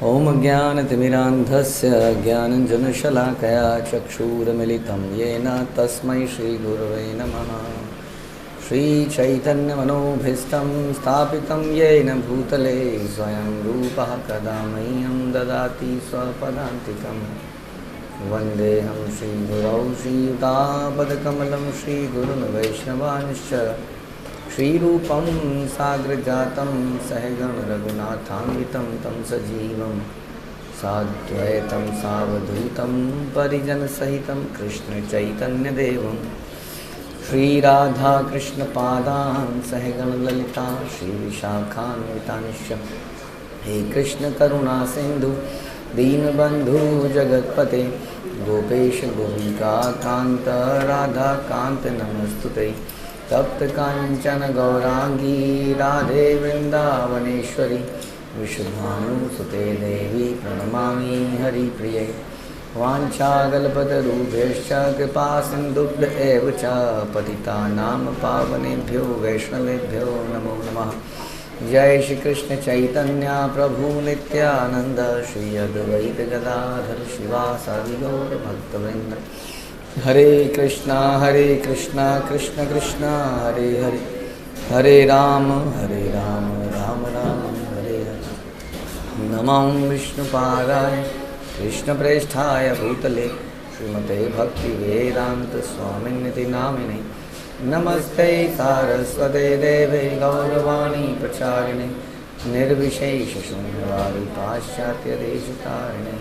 ओम ज्ञानतिमिरान्धस्य ज्ञानञ्जनशलाकया चक्षुरुन्मिलितं येन तस्मै श्रीगुरवे नमः। श्रीचैतन्यमनोभीष्टं स्थापितं येन भूतले स्वयं रूपः कदा मह्यं ददाति स्वपदान्तिकं। वन्देऽहं श्रीगुरौ श्रीयुतापदकमलं श्रीगुरुन् वैष्णवांश्च श्रीरूपं साग्रजातं सहगण रघुनाथान्वितं तं सजीवं साद्वैतं सावधूतं परिजनसहितं कृष्णचैतन्यदेवं श्रीराधाकृष्णपादान् सहगण ललिता श्रीविशाखान्वितांश्च। हे कृष्ण करुणा सिंधु दीनबंधु जगत्पते गोपेश गोपिका कांत राधा कांत नमस्तुते। तप्त कांचन गौरांगी राधे वृंदावनेश्वरी विशुद्धानुसुते देवी प्रणमामि हरिप्रिये। वाञ्छाकल्पतरुभ्यश्च कृपा सिन्धुभ्य एव च पतितानां पावनेभ्यो वैष्णवेभ्यो नमो नमः। जय श्री कृष्ण चैतन्य प्रभु नित्यानंद श्री अद्वैत गदाधर शिवासादि गौर भक्तवृंद। हरे कृष्णा कृष्ण कृष्ण हरे हरे, हरे राम राम राम हरे हरे। नमो विष्णुपादाय कृष्णप्रेष्ठाय भूतले श्रीमते भक्तिवेदांत स्वामिन्निति नामिने। नमस्ते सारस्वते देवे गौरवाणी प्रचारिणे निर्विशेष शून्यवादी पाश्चात्य देशतारिणे।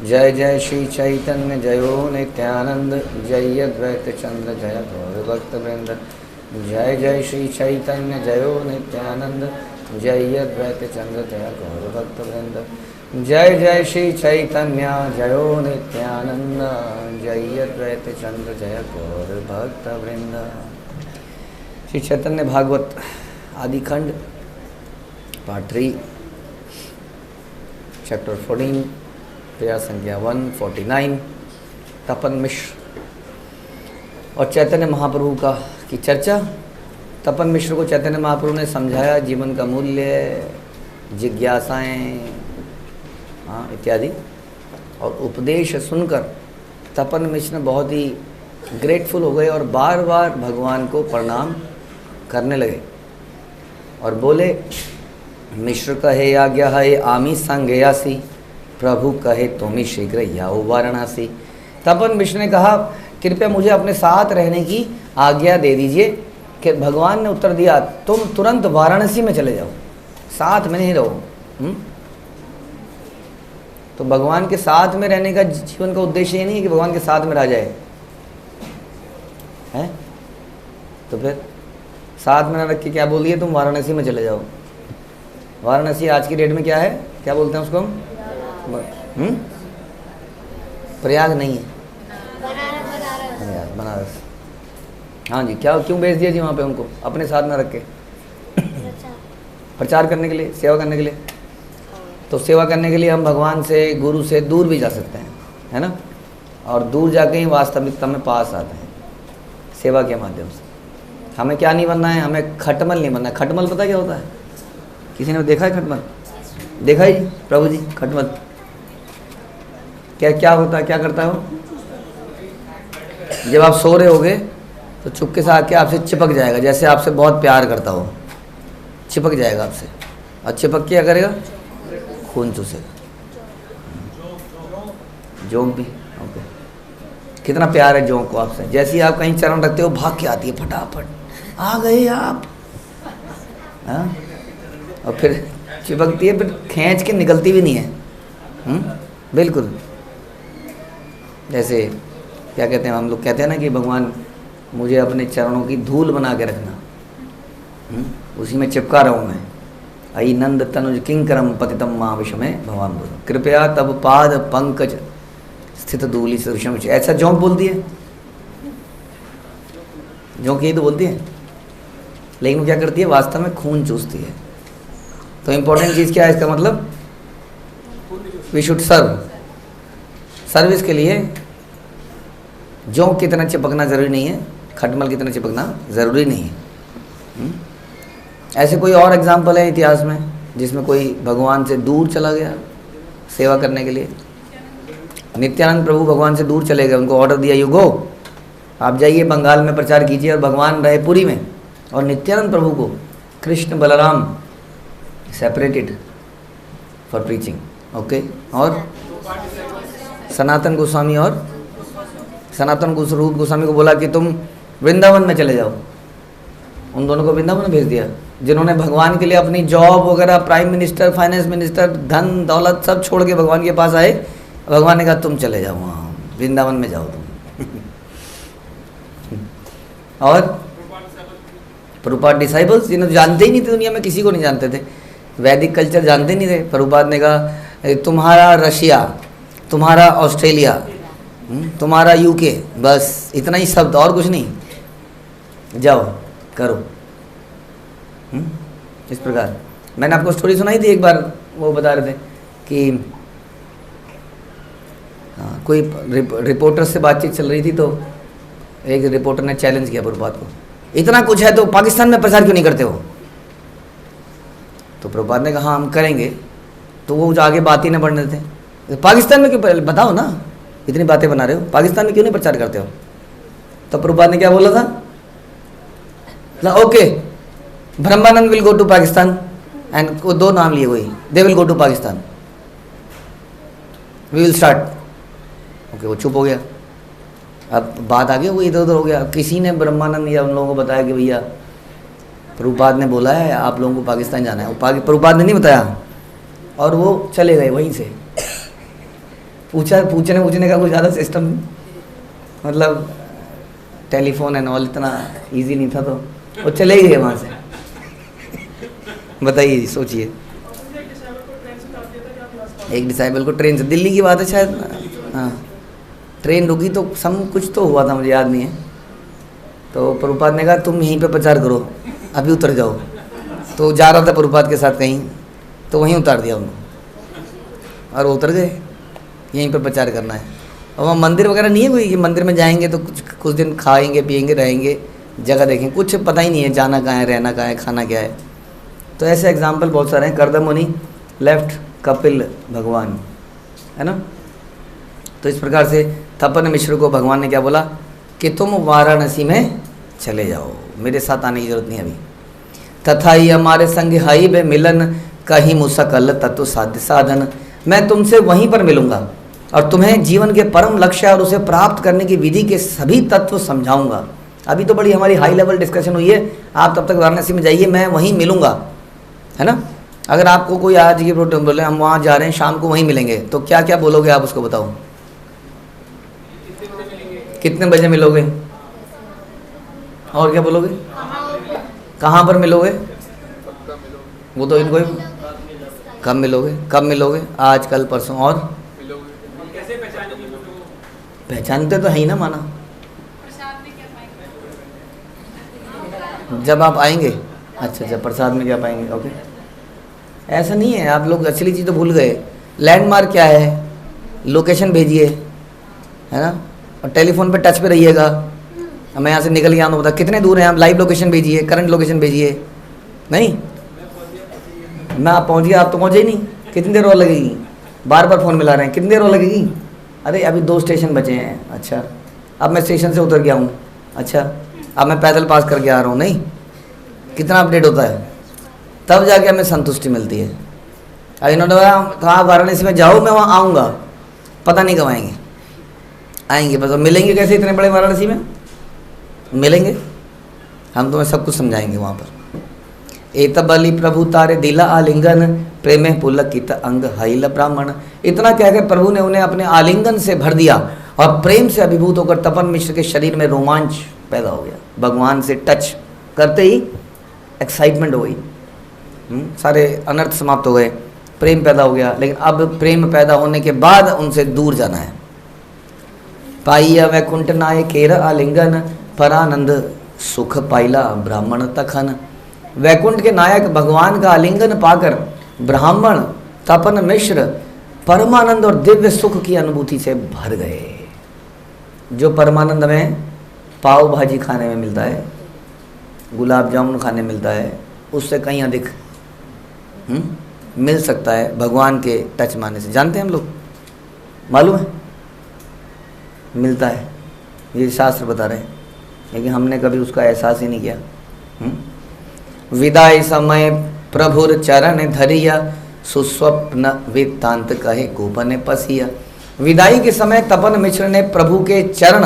जय जय श्री चैतन्य जयो नित्यानंद जय अद्वैत चंद्र जय गौर भक्तवृंद। जय जय श्री चैतन्य जयो नित्यानंद जय अद्वैत चंद्र जय गौर भक्तवृंद। जय जय श्री चैतन्य जयो नित्यानंद जय अद्वैत चंद्र जय गौर भक्तवृंद। श्री चैतन्य भागवत आदि खंड पार्ट 3 चैप्टर 14 क्रिया संख्या 149 तपन मिश्र और चैतन्य महाप्रभु का की चर्चा। तपन मिश्र को चैतन्य महाप्रभु ने समझाया जीवन का मूल्य, जिज्ञासाएं इत्यादि, और उपदेश सुनकर तपन मिश्र बहुत ही ग्रेटफुल हो गए और बार बार भगवान को प्रणाम करने लगे और बोले, मिश्र कहे आज्ञा है आमी संगयासी, प्रभु कहे तुमी शीघ्र याओ वाराणसी। तपन मिश्र ने कहा, कृपया मुझे अपने साथ रहने की आज्ञा दे दीजिए। कि भगवान ने उत्तर दिया, तुम तुरंत वाराणसी में चले जाओ, साथ में नहीं रहो। तो भगवान के साथ में रहने का जीवन का उद्देश्य ये नहीं है कि भगवान के साथ में रह जाए, हैं? तो फिर साथ में न रख के क्या बोल दिए, तुम वाराणसी में चले जाओ। वाराणसी आज की डेट में क्या है, क्या बोलते हैं उसको हम? प्रयाग नहीं है, बनारस। हाँ जी, क्या क्यों भेज दिया जी वहाँ पे उनको अपने साथ में रख के? प्रचार करने के लिए, सेवा करने के लिए। तो सेवा करने के लिए हम भगवान से, गुरु से दूर भी जा सकते हैं, है ना, और दूर जाके ही वास्तविकता में पास आते हैं सेवा के माध्यम से। हमें क्या नहीं बनना है, हमें खटमल नहीं बनना है। खटमल पता क्या होता है? किसी ने देखा है खटमल? देखा ही प्रभु जी खटमल क्या होता है, क्या करता है वो? जब आप सो रहे होगे तो चुपके से आके आपसे चिपक जाएगा, जैसे आपसे बहुत प्यार करता हो, चिपक जाएगा आपसे, और चिपक के क्या करेगा? खून चूसेगा। जोंक भी ओके। कितना प्यार है जोंक को आपसे। जैसे ही आप कहीं चरण रखते हो भाग के आती है फटाफट, आ गए आप, हाँ, और फिर चिपकती है, फिर खींच के निकलती भी नहीं है। बिल्कुल जैसे क्या कहते हैं, हम लोग कहते हैं ना कि भगवान मुझे अपने चरणों की धूल बना के रखना, उसी में चिपका रहूँ मैं। अई नंद तनुज किंकरम पतितम माँ विषम में भगवान बोलो, कृपया तब पाद पंकज स्थित धूलि से विषम। ऐसा जोंक बोलती है, जोंक यही तो बोलती है, लेकिन वो क्या करती है? वास्तव में खून चूसती है। तो इम्पोर्टेंट चीज़ क्या है इसका मतलब? वी शुड सर्व, सर्विस के लिए जोंक की तरह चिपकना ज़रूरी नहीं है, खटमल की तरह चिपकना ज़रूरी नहीं है। ऐसे कोई और एग्जाम्पल है इतिहास में जिसमें कोई भगवान से दूर चला गया सेवा करने के लिए? नित्यानंद प्रभु भगवान से दूर चले गए, उनको ऑर्डर दिया यू गो, आप जाइए बंगाल में प्रचार कीजिए, और भगवान रहे पुरी में। और नित्यानंद प्रभु को Krishna Balram separated for preaching, okay. और सनातन गोस्वामी और सनातन रूप गोस्वामी को बोला कि तुम वृंदावन में चले जाओ, उन दोनों को वृंदावन में भेज दिया, जिन्होंने भगवान के लिए अपनी जॉब वगैरह, प्राइम मिनिस्टर, फाइनेंस मिनिस्टर, धन दौलत सब छोड़ के भगवान के पास आए। भगवान ने कहा तुम चले जाओ वहाँ वृंदावन में जाओ तुम। और प्रभुपाद डिसाइबल्स जिन्हें जानते ही नहीं थे, दुनिया में किसी को नहीं जानते थे, वैदिक कल्चर जानते नहीं थे। प्रभुपाद ने कहा तुम्हारा रशिया, तुम्हारा ऑस्ट्रेलिया, तुम्हारा यूके, बस इतना ही शब्द, और कुछ नहीं, जाओ करो। इस प्रकार मैंने आपको स्टोरी सुनाई थी एक बार, वो बता रहे थे कि कोई रिपोर्टर से बातचीत चल रही थी, तो एक रिपोर्टर ने चैलेंज किया प्रभुपाद को, इतना कुछ है तो पाकिस्तान में प्रचार क्यों नहीं करते हो? तो प्रभुपाद ने कहा हाँ हम करेंगे। तो वो आगे बात ही न बढ़ने थे, पाकिस्तान में क्यों, बताओ ना, इतनी बातें बना रहे हो, पाकिस्तान में क्यों नहीं प्रचार करते हो? तो प्रभुपाद ने क्या बोला था, okay Brahmanand will go to Pakistan, and वो दो नाम लिए वही, they will go to Pakistan, we will start. Okay वो चुप हो गया। अब बात आ गई, वो इधर उधर हो गया। किसी ने ब्रह्मानंद या उन लोगों को बताया कि भैया प्रभुपाद ने बोला है आप लोगों को पाकिस्तान जाना है, प्रभुपाद ने नहीं बताया, और वो चले गए वहीं से। पूछने का कुछ ज़्यादा सिस्टम, मतलब टेलीफोन एंड ऑल इतना इजी नहीं था, तो वो चले ही गए वहाँ से। बताइए, सोचिए, एक डिसाइबल को ट्रेन से, दिल्ली की बात है शायद, हाँ ट्रेन रुकी तो कुछ तो हुआ था, मुझे याद नहीं है। तो प्रभुपाद ने कहा तुम यहीं पे प्रचार करो, अभी उतर जाओ। तो जा रहा था प्रभुपाद के साथ कहीं, तो वहीं उतार दिया उनको, और वो उतर गए, यहीं पर प्रचार करना है। और वहाँ मंदिर वगैरह नहीं है कोई कि मंदिर में जाएंगे तो कुछ दिन खाएंगे पिएंगे रहेंगे, जगह देखेंगे, कुछ पता ही नहीं है जाना कहाँ है, रहना कहाँ है, खाना क्या है। तो ऐसे एग्जाम्पल बहुत सारे हैं। कर्दम मुनि लेफ्ट कपिल भगवान, है ना। तो इस प्रकार से तपन मिश्र को भगवान ने क्या बोला कि तुम वाराणसी में चले जाओ, मेरे साथ आने की जरूरत नहीं अभी। तथा ही हमारे संग हाई बे मिलन कहीं मुसकल तत्व साध्य साधन, मैं तुमसे वहीं पर मिलूंगा और तुम्हें जीवन के परम लक्ष्य और उसे प्राप्त करने की विधि के सभी तत्व समझाऊंगा। अभी तो बड़ी हमारी हाई लेवल डिस्कशन हुई है, आप तब तक वाराणसी में जाइए, मैं वहीं मिलूंगा, है ना। अगर आपको कोई आज ये प्रोग्राम बोले हम वहाँ जा रहे हैं, शाम को वहीं मिलेंगे, तो क्या क्या बोलोगे आप, उसको बताओ। कितने बजे मिलोगे, और क्या बोलोगे, कहाँ पर मिलोगे, वो तो इनको कब मिलोगे, आज कल परसों, और पहचानते तो है ही ना, माना जब आप आएंगे। अच्छा प्रसाद में क्या पाएंगे, ओके। ऐसा नहीं है, आप लोग असली चीज़ तो भूल गए। लैंडमार्क क्या है, लोकेशन भेजिए, है ना, और टेलीफोन पे टच पे रहिएगा। मैं यहाँ से निकल गया हूँ, बता कितने दूर हैं आप, लाइव लोकेशन भेजिए, करंट लोकेशन भेजिए। नहीं, मैं आप पहुँच गया, आप तो पहुँचे ही नहीं, कितनी देर और लगेगी, बार बार फ़ोन मिला रहे हैं, कितनी देर और लगेगी। अरे अभी 2 स्टेशन बचे हैं, अच्छा अब मैं स्टेशन से उतर गया हूँ, अच्छा अब मैं पैदल पास करके आ रहा हूँ, नहीं कितना अपडेट होता है, तब जाके हमें संतुष्टि मिलती है। अब इन्होंने बोला तो आप वाराणसी में जाओ, मैं वहाँ आऊँगा, पता नहीं कब आएंगे बस। मिलेंगे कैसे इतने बड़े वाराणसी में मिलेंगे, हम तुम्हें सब कुछ समझाएंगे वहाँ पर। एत बलि प्रभु तारे दिला आलिंगन प्रेमे पुलकित अंग हईल ब्राह्मण, इतना कहकर प्रभु ने उन्हें अपने आलिंगन से भर दिया और प्रेम से अभिभूत होकर तपन मिश्र के शरीर में रोमांच पैदा हो गया। भगवान से टच करते ही एक्साइटमेंट हो गई, सारे अनर्थ समाप्त हो गए, प्रेम पैदा हो गया। लेकिन अब प्रेम पैदा होने के बाद उनसे दूर जाना है। पाइया वैकुंठ नाय केर आलिंगन परानंद सुख पाइला ब्राह्मण तखन, वैकुंठ के नायक भगवान का आलिंगन पाकर ब्राह्मण तपन मिश्र परमानंद और दिव्य सुख की अनुभूति से भर गए। जो परमानंद में पाव भाजी खाने में मिलता है, गुलाब जामुन खाने मिलता है, उससे कहीं अधिक मिल सकता है भगवान के टच मारने से। जानते हैं हम लोग, मालूम है, मिलता है, ये शास्त्र बता रहे हैं, लेकिन हमने कभी उसका एहसास ही नहीं किया। विदाई समय प्रभुर चरण धरिया, सुस्वप्न वृत्तांत कहे गोपन पसिया। विदाई के समय तपन मिश्र ने प्रभु के चरण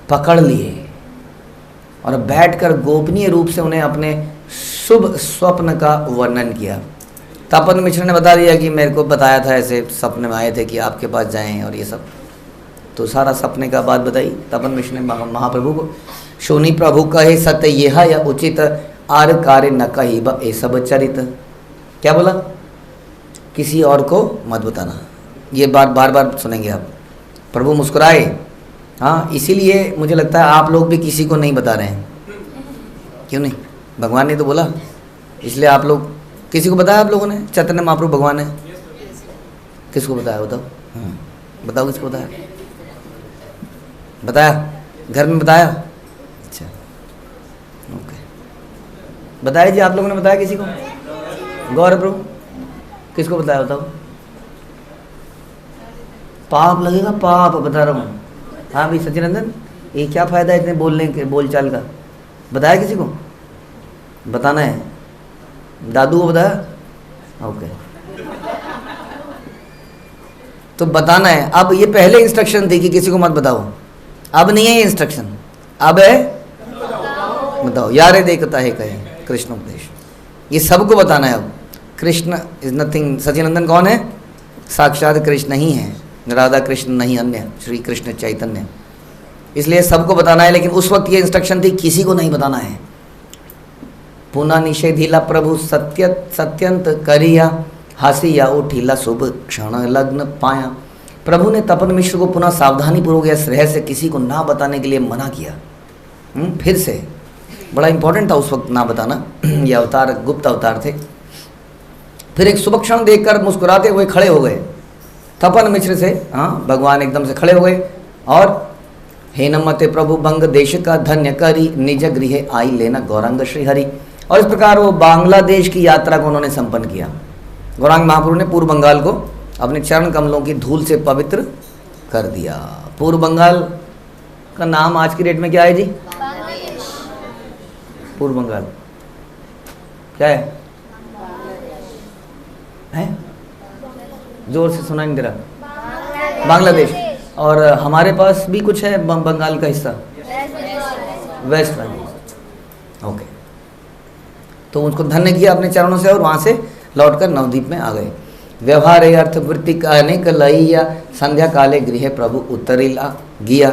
पकड़ लिए और बैठकर गोपनीय रूप से उन्हें अपने शुभ स्वप्न का वर्णन किया। तपन मिश्र ने बता दिया कि मेरे को बताया था, ऐसे सपने में आए थे कि आपके पास जाएं और ये सब, तो सारा सपने का बात बताई तपन मिश्र ने महाप्रभु को। शोनी प्रभु कहे सत्य यह या उचित, आर कार्य न कही ब ए सब चरित। क्या बोला? किसी और को मत बताना। ये बार बार सुनेंगे आप। प्रभु मुस्कुराए, हाँ, इसीलिए मुझे लगता है आप लोग भी किसी को नहीं बता रहे हैं। क्यों नहीं? भगवान ने तो बोला, इसलिए आप लोग किसी को बताया? आप लोगों ने चैतन्य महाप्रभु भगवान ने किसको बताया? बताओ, बताओ किसको बताया? बताया? घर में बताया? अच्छा, ओके, बताया जी, आप लोगों ने बताया किसी को? गौरव प्रभु किसको बताया? बताओ। पाप लगेगा, पाप बता रहा हूँ। हाँ भाई सचिनंदन, ये क्या फ़ायदा है इतने बोलने के, बोलचाल का? बताया किसी को? बताना है। दादू को बताया? ओके, तो बताना है। अब ये पहले इंस्ट्रक्शन थी कि किसी को मत बताओ, अब नहीं है ये इंस्ट्रक्शन, अब है बताओ। यारे देखता है कहे कृष्ण उपदेश, ये सबको बताना है। अब कृष्ण इज नथिंग। सचिनंदन कौन है? साक्षात कृष्ण ही है, राधा कृष्ण नहीं अन्य, श्री कृष्ण चैतन्य। इसलिए सबको बताना है, लेकिन उस वक्त ये इंस्ट्रक्शन थी किसी को नहीं बताना है। पुनः निषेधिला प्रभु सत्यंत करिया, हसिया उठिला शुभ क्षण लग्न पाया। प्रभु ने तपन मिश्र को पुनः सावधानी पूर्वक इस रहस्य किसी को ना बताने के लिए मना किया। फिर से बड़ा इंपॉर्टेंट था उस वक्त ना बताना। ये अवतार गुप्त अवतार थे। फिर एक शुभ क्षण देखकर मुस्कुराते हुए खड़े हो गए तपन मिश्र से। हाँ, भगवान एकदम से खड़े हो गए और हे नमते प्रभु भंग देश का धन्य करी, निज गृह आई लेना गौरांग श्री हरि। और इस प्रकार वो बांग्लादेश की यात्रा को उन्होंने संपन्न किया। गौरांग महाप्रभु ने पूर्व बंगाल को अपने चरण कमलों की धूल से पवित्र कर दिया। पूर्व बंगाल का नाम आज की डेट में क्या है जी? पूर्व बंगाल क्या है? जोर से सुना नहीं दे रहा। बांग्लादेश। और हमारे पास भी कुछ है बंगाल का हिस्सा, वेस्ट बंगाल। ओके, तो उनको धन्य किया अपने चरणों से और वहाँ से लौटकर नवद्वीप में आ गए। व्यवहार अर्थ वृत्ति अनेक लइया, संध्या काले गृह प्रभु उत्तरिला गिया।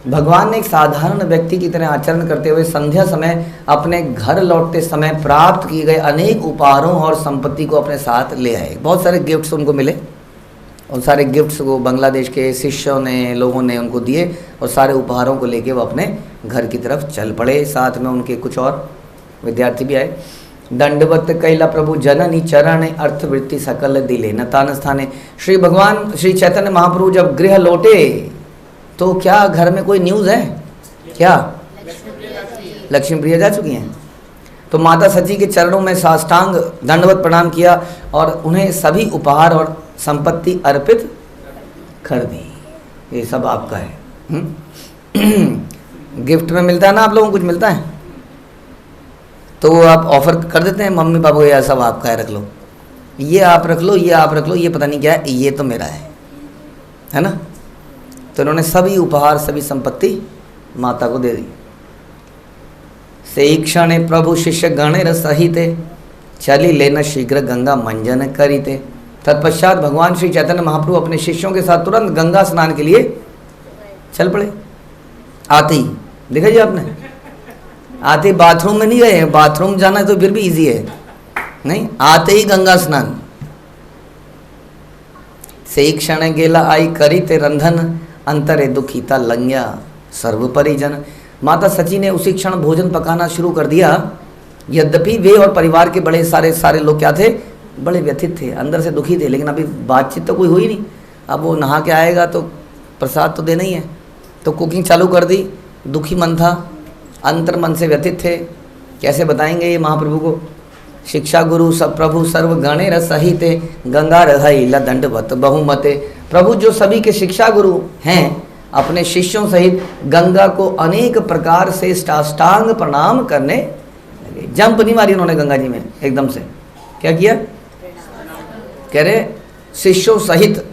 भगवान ने एक साधारण व्यक्ति की तरह आचरण करते हुए संध्या समय अपने घर लौटते समय प्राप्त किए गए अनेक उपहारों और संपत्ति को अपने साथ ले आए। बहुत सारे गिफ्ट्स उनको मिले, उन सारे गिफ्ट्स को बांग्लादेश के शिष्यों ने, लोगों ने उनको दिए और सारे उपहारों को लेके वो अपने घर की तरफ चल पड़े। साथ में उनके कुछ और विद्यार्थी भी आए। दंडवत कैला प्रभु जननी चरण, अर्थवृत्ति सकल दिले न तान स्थाने। श्री भगवान श्री चैतन्य महाप्रभु जब गृह लौटे तो क्या घर में कोई न्यूज़ है क्या? लक्ष्मी प्रिया जा चुकी हैं। तो माता सची के चरणों में साष्टांग दंडवत प्रणाम किया और उन्हें सभी उपहार और संपत्ति अर्पित कर दी। ये सब आपका है। गिफ्ट में मिलता है ना, आप लोगों को कुछ मिलता है तो वो आप ऑफर कर देते हैं मम्मी पापा को, यह सब आपका है, रख लो, ये आप रख लो, ये आप रख लो, ये पता नहीं क्या है, ये तो मेरा है ना। तो उन्होंने सभी उपहार सभी संपत्ति माता को दे दी। से क्षण प्रभु शिष्य गणेर सहित, चली लेना शीघ्र गंगा मंजन करीते। तत्पश्चात भगवान श्री चैतन्य महाप्रभु अपने शिष्यों के साथ तुरंत गंगा स्नान के लिए चल पड़े। आते ही देखा जी आपने, आते बाथरूम में नहीं गए, बाथरूम जाना तो फिर भी इजी है, नहीं, आते ही गंगा स्नान। से क्षण गेला आई करीते रंधन, अंतरे दुखीता लंग्या सर्व परिजन। माता सची ने उसी क्षण भोजन पकाना शुरू कर दिया। यद्यपि वे और परिवार के बड़े सारे लोग क्या थे, बड़े व्यथित थे, अंदर से दुखी थे, लेकिन अभी बातचीत तो कोई हुई नहीं। अब वो नहा के आएगा तो प्रसाद तो देना ही है, तो कुकिंग चालू कर दी। दुखी मन था, अंतर मन से व्यथित थे, कैसे बताएंगे ये महाप्रभु को? शिक्षा गुरु सब प्रभु सर्व गणे रसहित गंगा रहिला दंडवत बहुमते। प्रभु जो सभी के शिक्षा गुरु हैं, अपने शिष्यों सहित गंगा को अनेक प्रकार से साष्टांग प्रणाम करने लगे। जंप नहीं मारी उन्होंने गंगा जी में एकदम से, क्या किया? कह रहे शिष्यों सहित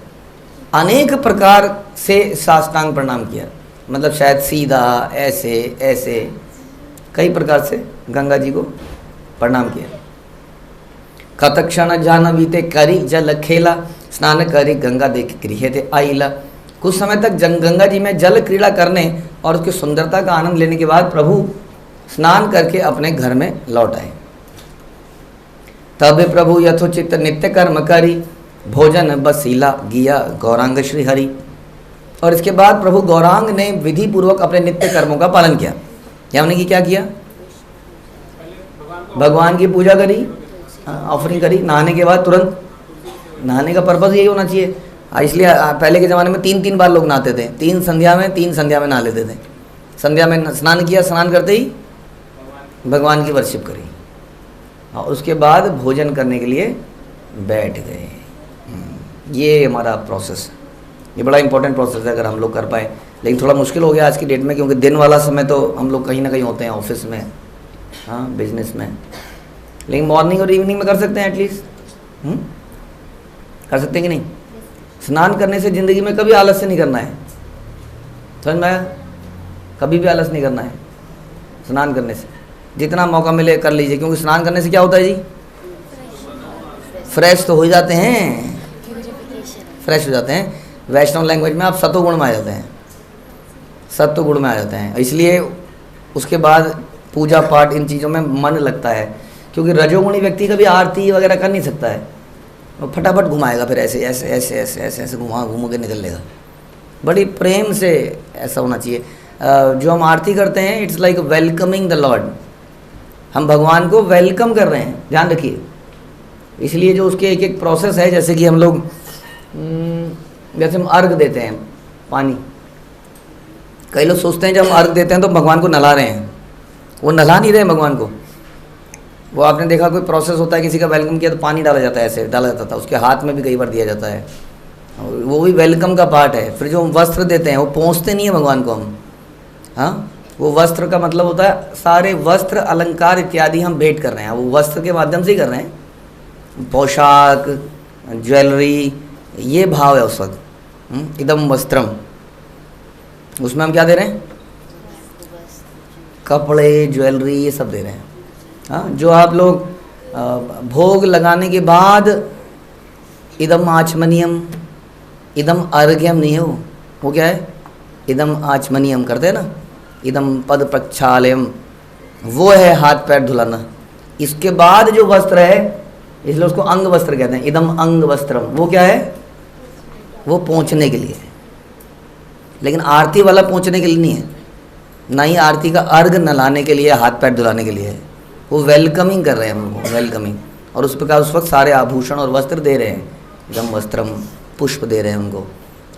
अनेक प्रकार से साष्टांग प्रणाम किया, मतलब शायद सीधा ऐसे ऐसे कई प्रकार से गंगा जी को प्रणाम किया। कतक्षण जानवीते करी जल खेला स्नान करी गंगा देख गृह थे आइला। कुछ समय तक गंगा जी में जल क्रीड़ा करने और उसकी सुंदरता का आनंद लेने के बाद प्रभु स्नान करके अपने घर में लौट आए। तब प्रभु यथोचित नित्य कर्म करी भोजन बसीला गिया गौरांग श्री हरि। और इसके बाद प्रभु गौरांग ने विधि पूर्वक अपने नित्य कर्मों का पालन किया। यानी कि क्या किया? भगवान की पूजा करी, ऑफरिंग करी, नहाने के बाद तुरंत, नहाने का पर्पज़ यही होना चाहिए। इसलिए पहले के ज़माने में 3-3 बार लोग नहाते थे, 3 संध्या में नहा लेते थे। संध्या में स्नान किया, स्नान करते ही भगवान की वर्शिप करी और उसके बाद भोजन करने के लिए बैठ गए। ये हमारा प्रोसेस, ये बड़ा इंपॉर्टेंट प्रोसेस है अगर हम लोग कर पाए। लेकिन थोड़ा मुश्किल हो गया आज की डेट में, क्योंकि दिन वाला समय तो हम लोग कहीं ना कहीं होते हैं, ऑफिस में, हाँ, बिजनेस में। लेकिन मॉर्निंग और इवनिंग में कर सकते हैं एटलीस्ट, कर सकते हैं कि नहीं? स्नान करने से ज़िंदगी में कभी आलस्य नहीं करना है, समझ में आया? कभी भी आलस नहीं करना है। स्नान करने से जितना मौका मिले कर लीजिए, क्योंकि स्नान करने से क्या होता है जी? फ्रेश तो हो जाते हैं, फ्रेश हो जाते हैं। वैष्णव लैंग्वेज में आप सत्वगुण में आ जाते हैं, सत्वगुण में आ जाते हैं। इसलिए उसके बाद पूजा पाठ इन चीज़ों में मन लगता है, क्योंकि रजोगुणी व्यक्ति कभी आरती वगैरह कर नहीं सकता है, वो फटाफट घुमाएगा, फिर ऐसे ऐसे ऐसे ऐसे ऐसे ऐसे घूम के निकल लेगा। बड़ी प्रेम से ऐसा होना चाहिए। जो हम आरती करते हैं, it's like welcoming the Lord. हम भगवान को वेलकम कर रहे हैं, ध्यान रखिए। इसलिए जो उसके एक एक प्रोसेस है, जैसे कि हम लोग जैसे हम अर्घ देते हैं पानी, कई लोग सोचते हैं जब हम अर्घ देते हैं तो भगवान को नहला रहे हैं, वो नहला नहीं रहे हैं भगवान को। वो आपने देखा कोई प्रोसेस होता है, किसी का वेलकम किया तो पानी डाला जाता है, ऐसे डाला जाता था, उसके हाथ में भी कई बार दिया जाता है, वो भी वेलकम का पार्ट है। फिर जो हम वस्त्र देते हैं वो पहुँचते नहीं है भगवान को हम, हाँ, वो वस्त्र का मतलब होता है सारे वस्त्र अलंकार इत्यादि हम भेंट कर रहे हैं, वो वस्त्र के माध्यम से ही कर रहे हैं, पोशाक ज्वेलरी, ये भाव है उस वक्त। इदम वस्त्रम, उसमें हम क्या दे रहे हैं? कपड़े ज्वेलरी ये सब दे रहे हैं। हाँ, जो आप लोग भोग लगाने के बाद इदम आचमनियम, इदम अर्घ्यम नहीं है, वो क्या है? इदम आचमनियम करते हैं ना, इदम पद प्रक्षालयम, वो है हाथ पैर धुलाना। इसके बाद जो वस्त्र है, इसलिए उसको अंग वस्त्र कहते हैं, इदम अंग वस्त्रम। वो क्या है? वो पहुँचने के लिए, लेकिन आरती वाला पहुँचने के लिए नहीं है, ना ही आरती का अर्घ नलाने के लिए, हाथ पैर धुलाने के लिए है। वो वेलकमिंग कर रहे हैं हमको, वेलकमिंग। और उस प्रकार उस वक्त सारे आभूषण और वस्त्र दे रहे हैं, एकदम वस्त्रम, पुष्प दे रहे हैं उनको।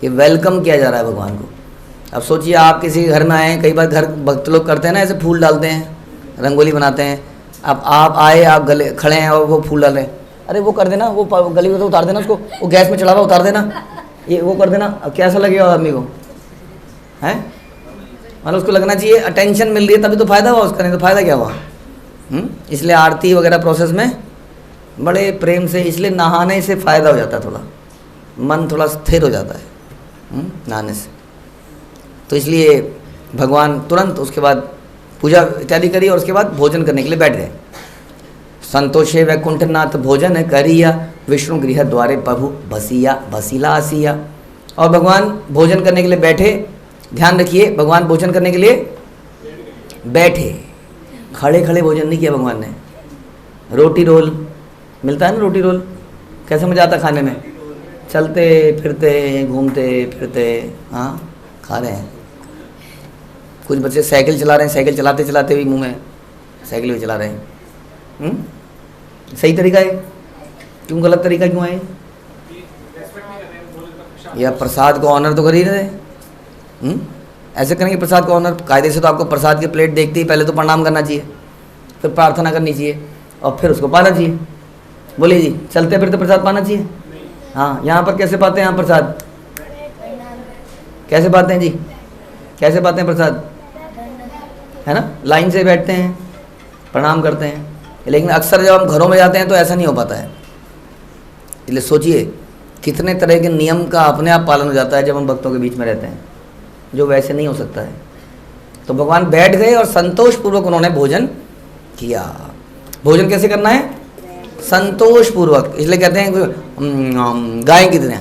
ये वेलकम किया जा रहा है भगवान को। अब सोचिए आप किसी घर में आए, कई बार घर भक्त लोग करते हैं ना, ऐसे फूल डालते हैं, रंगोली बनाते हैं। अब आप आए, आप गले खड़े हैं और वो फूल डालें, अरे वो कर देना, वो गली में तो उतार देना उसको, वो गैस में चढ़ा हुआ उतार देना, ये वो कर देना। अब कैसा लगेगा आदमी को, है? मतलब उसको लगना चाहिए अटेंशन मिल रही है तभी तो फ़ायदा हुआ उसका, नहीं तो फ़ायदा क्या हुआ? इसलिए आरती वगैरह प्रोसेस में बड़े प्रेम से, इसलिए नहाने से फ़ायदा हो जाता है, थोड़ा मन थोड़ा स्थिर हो जाता है नहाने से। तो इसलिए भगवान तुरंत उसके बाद पूजा इत्यादि करी और उसके बाद भोजन करने के लिए बैठ गए। संतोषे वैकुंठनाथ भोजन करिया विष्णु गृह द्वारे प्रभु बसिया बसीला आसिया। और भगवान भोजन करने के लिए बैठे। ध्यान रखिए, भगवान भोजन करने के लिए बैठे, खड़े खड़े भोजन नहीं किया भगवान ने। रोटी रोल मिलता है ना, रोटी रोल कैसे मज़ा आता खाने में, चलते फिरते घूमते फिरते, हाँ, खा रहे हैं। कुछ बच्चे साइकिल चला रहे हैं, साइकिल चलाते चलाते भी मुंह में साइकिल भी चला रहे हैं। सही तरीका है? क्यों गलत तरीका क्यों है? या प्रसाद को ऑनर तो कर ही रहे, ऐसे करेंगे प्रसाद को ऑनर? कायदे से तो आपको प्रसाद की प्लेट देखते ही पहले तो प्रणाम करना चाहिए, फिर प्रार्थना करनी चाहिए और फिर उसको पाना चाहिए। बोलिए जी, चलते फिरते प्रसाद पाना चाहिए। हाँ, यहाँ पर कैसे पाते हैं आप प्रसाद? कैसे पाते हैं जी? कैसे पाते हैं प्रसाद? है ना, लाइन से बैठते हैं, प्रणाम करते हैं। लेकिन अक्सर जब हम घरों में जाते हैं तो ऐसा नहीं हो पाता है। इसलिए सोचिए कितने तरह के नियम का अपने आप पालन हो जाता है जब हम भक्तों के बीच में रहते हैं, जो वैसे नहीं हो सकता है। तो भगवान बैठ गए और संतोष पूर्वक उन्होंने भोजन किया। भोजन कैसे करना है? संतोष पूर्वक। इसलिए कहते हैं गाय की तरह,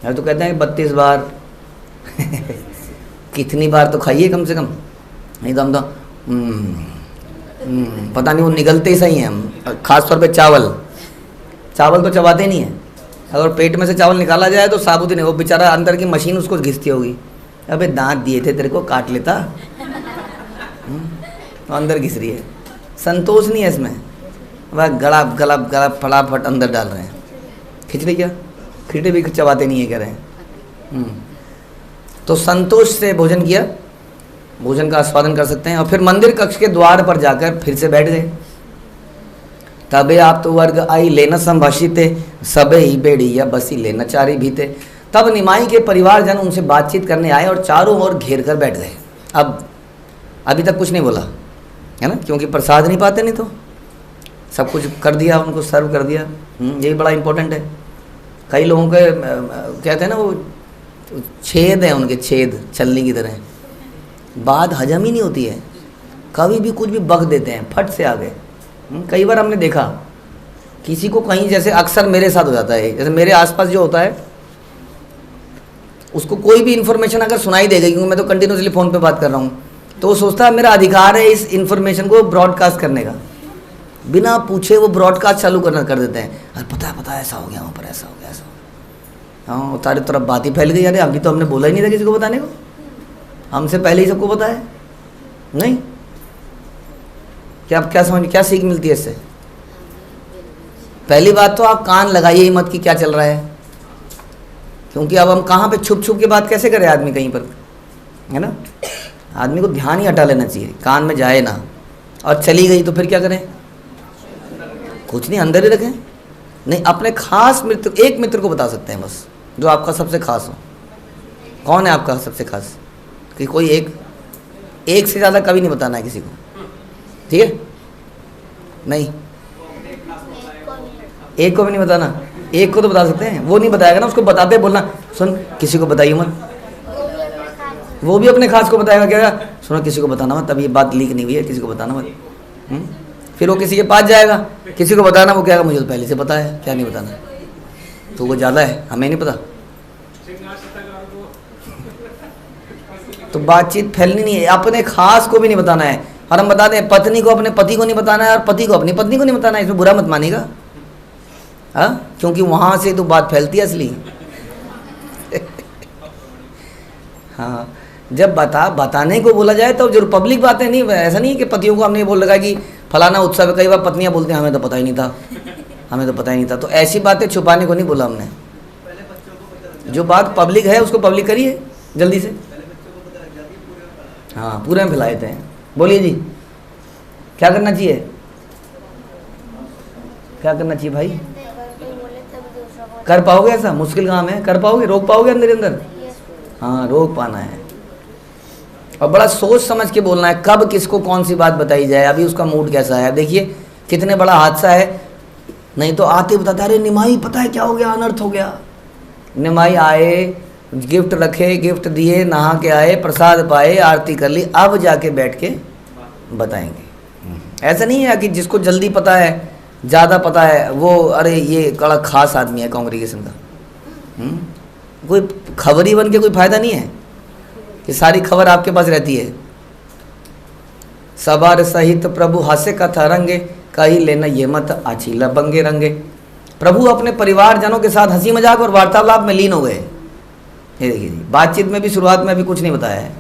तो कहते हैं 32 बार कितनी बार तो खाइए कम से कम, नहीं तो हम तो पता नहीं वो निगलते ही सही हैं हम। खास तौर पे चावल तो चबाते नहीं हैं। अगर पेट में से चावल निकाला जाए तो साबुत ही नहीं, वो बेचारा अंदर की मशीन उसको घिसती होगी। अबे दांत दिए थे तेरे को, काट लेता। तो अंदर घिस रही है, संतोष नहीं है इसमें। वह गला फटाफट अंदर डाल रहे हैं। खिचड़ी क्या? खिचड़ी भी चबाते नहीं है कह रहे हैं। तो संतोष से भोजन किया, भोजन का आस्वादन कर सकते हैं। और फिर मंदिर कक्ष के द्वार पर जाकर फिर से बैठ गए। तबे आप तो वर्ग आई लेना संभाषिते, सबे ही बेड़ी या बसी लेना चारी भीते। तब निमाई के परिवारजन उनसे बातचीत करने आए और चारों ओर घेर कर बैठ गए। अब अभी तक कुछ नहीं बोला है ना, क्योंकि प्रसाद नहीं पाते, नहीं तो सब कुछ कर दिया, उनको सर्व कर दिया। यही बड़ा इंपॉर्टेंट है। कई लोगों के कहते हैं ना, वो छेद है उनके, छेद छलनी की तरह, बात हजम ही नहीं होती है। कभी भी कुछ भी बक देते हैं फट से आगे। कई बार हमने देखा किसी को कहीं, जैसे अक्सर मेरे साथ हो जाता है, जैसे मेरे आसपास जो होता है उसको कोई भी इन्फॉर्मेशन अगर सुनाई देगा, क्योंकि मैं तो कंटिन्यूसली फ़ोन पे बात कर रहा हूँ, तो वो सोचता है मेरा अधिकार है इस इन्फॉर्मेशन को ब्रॉडकास्ट करने का। बिना पूछे वो ब्रॉडकास्ट चालू कर देते हैं। अरे पता है ऐसा हो गया, वहाँ पर ऐसा हो गया, ऐसा हो गया। हाँ, सारी तरफ बात ही फैल गई। अरे अभी तो हमने बोला ही नहीं था किसी को बताने को, हमसे पहले ही सबको पता है। नहीं, क्या समझ, क्या सीख मिलती है इससे? पहली बात तो आप कान लगाइए ही मत कि क्या चल रहा है, क्योंकि अब हम कहाँ पे छुप के बात कैसे करें आदमी कहीं पर, है ना। आदमी को ध्यान ही हटा लेना चाहिए, कान में जाए ना। और चली गई तो फिर क्या करें? कुछ नहीं, अंदर ही रखें। नहीं, अपने खास मित्र, एक मित्र को बता सकते हैं बस, जो आपका सबसे खास हो। कौन है आपका सबसे खास? कि कोई एक से ज़्यादा कभी नहीं बताना है किसी को, ठीक है? नहीं, एक को भी नहीं बताना। एक को तो बता सकते हैं, वो नहीं बताएगा ना, उसको बताते बोलना सुन किसी को बताइए मत। वो भी अपने खास को बताएगा, क्या सुनो किसी को बताना मत, तब ये बात लीक नहीं हुई है, किसी को बताना मत। फिर वो किसी के पास जाएगा, किसी को बताना, वो कहेगा मुझे तो पहले से पता है, क्या नहीं बताना। तो वो ज़्यादा है, हमें नहीं पता। तो बातचीत फैलनी नहीं है, अपने खास को भी नहीं बताना है। और हम बताते हैं पत्नी को अपने पति को नहीं बताना है, और पति को अपनी पत्नी को नहीं बताना है। इसमें बुरा मत मानिएगा, हाँ, क्योंकि वहाँ से तो बात फैलती है असली। हाँ, जब बताने को बोला जाए तो जो पब्लिक बातें नहीं, ऐसा नहीं है कि पतियों को हमने बोल रखा कि फलाना उत्सव है। कई बार पत्नियां बोलती हैं हमें तो पता ही नहीं था, हमें तो पता ही नहीं था। तो ऐसी बातें छुपाने को नहीं बोला हमने। जो बात पब्लिक है उसको पब्लिक करिए जल्दी से। हाँ, पूरे में फैला देते हैं। बोलिए जी, क्या करना चाहिए? क्या करना चाहिए भाई? कर पाओगे? ऐसा मुश्किल काम है, कर पाओगे? रोक पाओगे अंदर अंदर? हाँ, रोक पाना है। और बड़ा सोच समझ के बोलना है, कब किसको कौन सी बात बताई जाए, अभी उसका मूड कैसा है। देखिए कितने बड़ा हादसा है, नहीं तो आते बताते अरे निमाई पता है क्या हो गया, अनर्थ हो गया। निमाई आए, गिफ्ट रखे, गिफ्ट दिए, नहा के आए, प्रसाद पाए, आरती कर ली, अब जाके बैठ के बताएंगे। ऐसा नहीं है कि जिसको जल्दी पता है, ज़्यादा पता है, वो अरे ये बड़ा खास आदमी है कांग्रेगेशन का। कोई खबरी बन के कोई फायदा नहीं है कि सारी खबर आपके पास रहती है। सबार सहित प्रभु हास्य कथा रंगे, कही लेना ये मत आचीला बंगे रंगे। प्रभु अपने परिवारजनों के साथ हंसी मजाक और वार्तालाप में लीन हो गए। ये देखिए जी, बातचीत में भी शुरुआत में भी कुछ नहीं बताया है,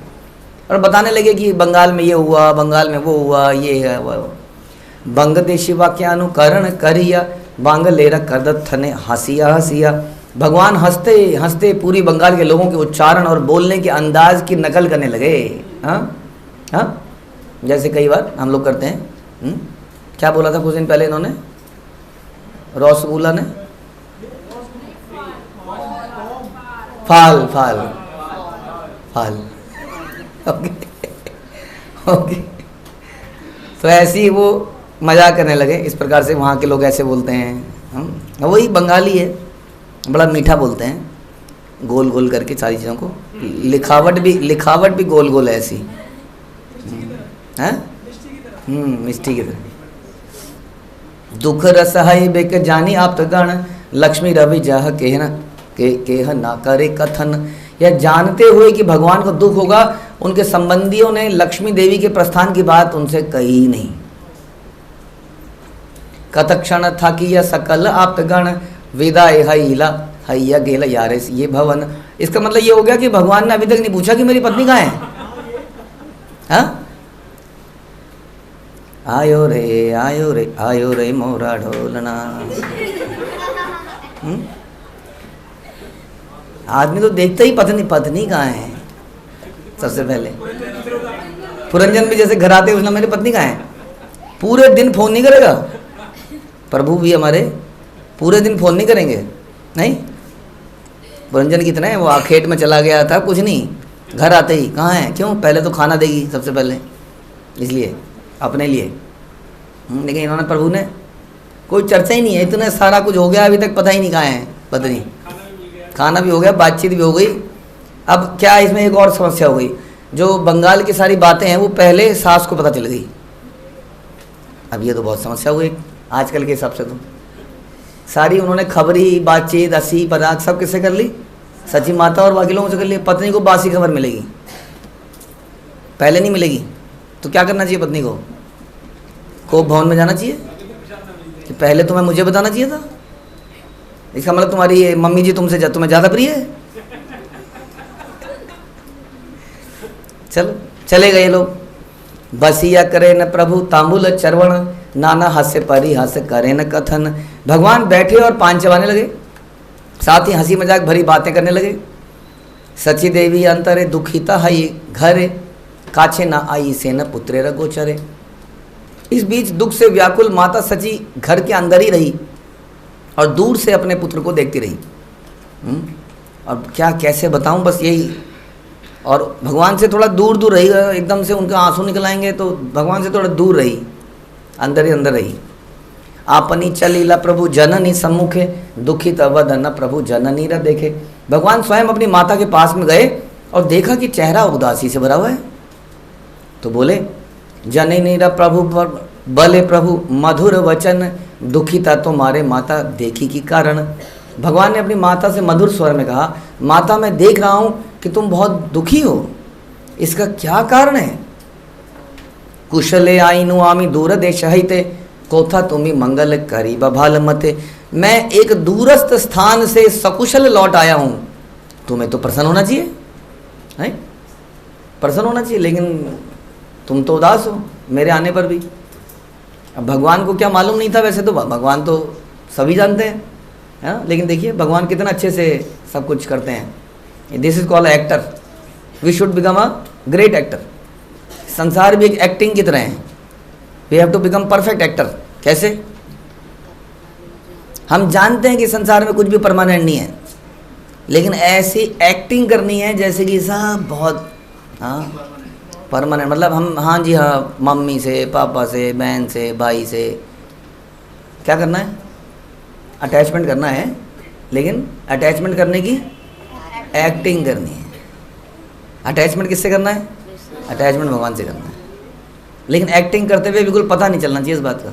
और बताने लगे कि बंगाल में ये हुआ, बंगाल में वो हुआ, ये है वो। बंग देशी वाक्यानुकरण करिया, बांग लेरा करदत थने हंसिया हंसिया। भगवान हंसते हंसते पूरी बंगाल के लोगों के उच्चारण और बोलने के अंदाज की नकल करने लगे। हाँ हाँ, जैसे कई बार हम लोग करते हैं। क्या बोला था कुछ दिन पहले इन्होंने, रसगुल्ला ने, फाल फाल फाल। ओके ओके, तो ऐसे ही वो मजाक करने लगे। इस प्रकार से वहाँ के लोग ऐसे बोलते हैं। वही बंगाली है, बड़ा मीठा बोलते हैं, गोल गोल करके सारी चीज़ों को। लिखावट भी गोल गोल है ऐसी, है मिष्टी की तरह। दुख रस है बेक जानी आप गण, लक्ष्मी रवि जह केह ना करे कथन। यह जानते हुए कि भगवान को दुख होगा, उनके संबंधियों ने लक्ष्मी देवी के प्रस्थान की बात उनसे कही नहीं। कथक्षण था कि यह सकल आप गण, विदाई हईला हैया गेला यारे ये भवन। इसका मतलब ये हो गया कि भगवान ने अभी तक नहीं पूछा कि मेरी पत्नी कहाँ है। हाँ, आयो रे आयो रे आयो रे मोरा ढोलना। आदमी तो देखता ही पत्नी कहाँ है सबसे पहले। पुरंजन भी जैसे घर आते उसने मेरी पत्नी कहाँ है, पूरे दिन फोन नहीं करेगा। प्रभु भी हमारे पूरे दिन फोन नहीं करेंगे, नहीं। पुरंजन कितना है, वो खेत में चला गया था, कुछ नहीं, घर आते ही कहाँ है, क्यों, पहले तो खाना देगी सबसे पहले, इसलिए अपने लिए। लेकिन इन्होंने, प्रभु ने कोई चर्चा ही नहीं है, इतना सारा कुछ हो गया, अभी तक पता ही नहीं कहाँ है पत्नी। खाना भी हो गया, बातचीत भी हो गई। अब क्या इसमें एक और समस्या हो गई, जो बंगाल की सारी बातें हैं वो पहले सास को पता चल गई। अब ये तो बहुत समस्या हो गई आजकल के हिसाब से। तो सारी उन्होंने खबरी बातचीत हंसी मजाक सब किससे कर ली, सची माता और बाकी लोगों से कर ली। पत्नी को बासी खबर मिलेगी, पहले नहीं मिलेगी। तो क्या करना चाहिए पत्नी को कोप भवन में जाना चाहिए कि पहले तुम्हें मुझे बताना चाहिए था। इसका मतलब तुम्हारी मम्मी जी तुम्हें ज़्यादा प्रिय है। चलो चले गए लोग। बसिया करे न प्रभु तांबुल चरवण, नाना हास्य परिहास करे न कथन। भगवान बैठे और पान चबाने लगे, साथ ही हंसी मजाक भरी बातें करने लगे। सची देवी अंतरे दुखिता हई घरे, काछे ना आई से न पुत्रे रगोचरे। इस बीच दुख से व्याकुल माता सची घर के अंदर ही रही और दूर से अपने पुत्र को देखती रही। और क्या कैसे बताऊं, बस यही। और भगवान से थोड़ा दूर दूर रही, एकदम से उनके आंसू निकल आएंगे, तो भगवान से थोड़ा दूर रही, अंदर ही अंदर रही। आपनी चलीला प्रभु जननी सम्मुखे, दुखित अवदन प्रभु जननी र देखे। भगवान स्वयं अपनी माता के पास में गए और देखा कि चेहरा उदासी से भरा हुआ है, तो बोले जननी र प्रभु बले प्रभु मधुर वचन, दुखिता तो मारे माता देखी की कारण। भगवान ने अपनी माता से मधुर स्वर में कहा, माता मैं देख रहा हूँ कि तुम बहुत दुखी हो, इसका क्या कारण है। कुशले आईनु आमी दूर देश हिते, कोथा तुम्ही मंगल करी बभाल मते। मैं एक दूरस्थ स्थान से सकुशल लौट आया हूँ, तुम्हें तो प्रसन्न होना चाहिए, है प्रसन्न होना चाहिए, लेकिन तुम तो उदास हो मेरे आने पर भी। अब भगवान को क्या मालूम नहीं था, वैसे तो भगवान तो सभी जानते हैं, है ना। लेकिन देखिए भगवान कितना अच्छे से सब कुछ करते हैं। This is called actor, we should become a great actor. संसार भी एक एक्टिंग की तरह है, we have to become perfect actor. कैसे, हम जानते हैं कि संसार में कुछ भी परमानेंट नहीं है, लेकिन ऐसी एक्टिंग करनी है जैसे कि सब बहुत परमानेंट। मतलब हम, हाँ जी हाँ, मम्मी से, पापा से, बहन से, भाई से क्या करना है, अटैचमेंट करना है, लेकिन अटैचमेंट करने की एक्टिंग करनी है। अटैचमेंट किससे करना है, अटैचमेंट भगवान से करना है, लेकिन एक्टिंग करते हुए बिल्कुल पता नहीं चलना चाहिए इस बात का।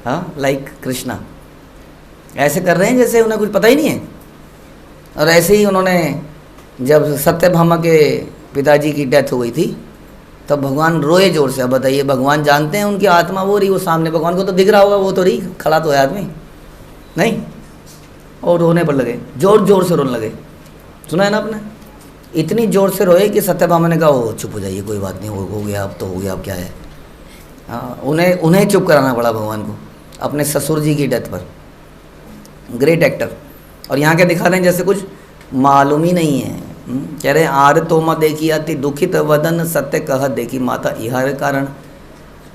हाँ, लाइक कृष्णा ऐसे कर रहे हैं जैसे उन्हें कुछ पता ही नहीं है। और ऐसे ही उन्होंने, जब सत्यभामा के पिताजी की डेथ हो गई थी, तब भगवान रोए जोर से। अब बताइए, भगवान जानते हैं उनकी आत्मा वो रही, वो सामने, भगवान को तो दिख रहा होगा, वो तो रही, खड़ा तो है आदमी नहीं, और रोने पर लगे, जोर जोर से रोने लगे। सुना है ना आपने, इतनी जोर से रोए कि सत्यभामा ने कहा, ओ चुप हो जाइए, कोई बात नहीं, हो गया अब तो हो गया, अब क्या है। हाँ, उन्हें चुप कराना पड़ा भगवान को अपने ससुर जी की डेथ पर। Great actor. और यहाँ क्या दिखा रहे हैं, जैसे कुछ मालूम ही नहीं है। कह रहे हैं आर तो म देखी अति दुखित वदन सत्य कह देखी माता इहर कारण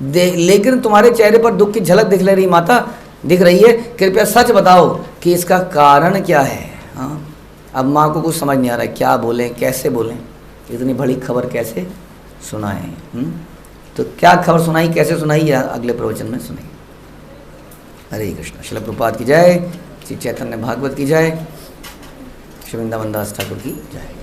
लेकिन तुम्हारे चेहरे पर दुख की झलक दिख ले रही माता, दिख रही है, कृपया सच बताओ कि इसका कारण क्या है। हाँ, अब माँ को कुछ समझ नहीं आ रहा है, क्या बोलें कैसे बोलें, इतनी बड़ी खबर कैसे सुनाएं। तो क्या खबर सुनाई, कैसे सुनाई, या अगले प्रवचन में सुनाई। हरे कृष्ण। श्रील प्रभुपाद की जय, श्री चैतन्य भागवत की जय, श्री वृंदावन दास ठाकुर की जय।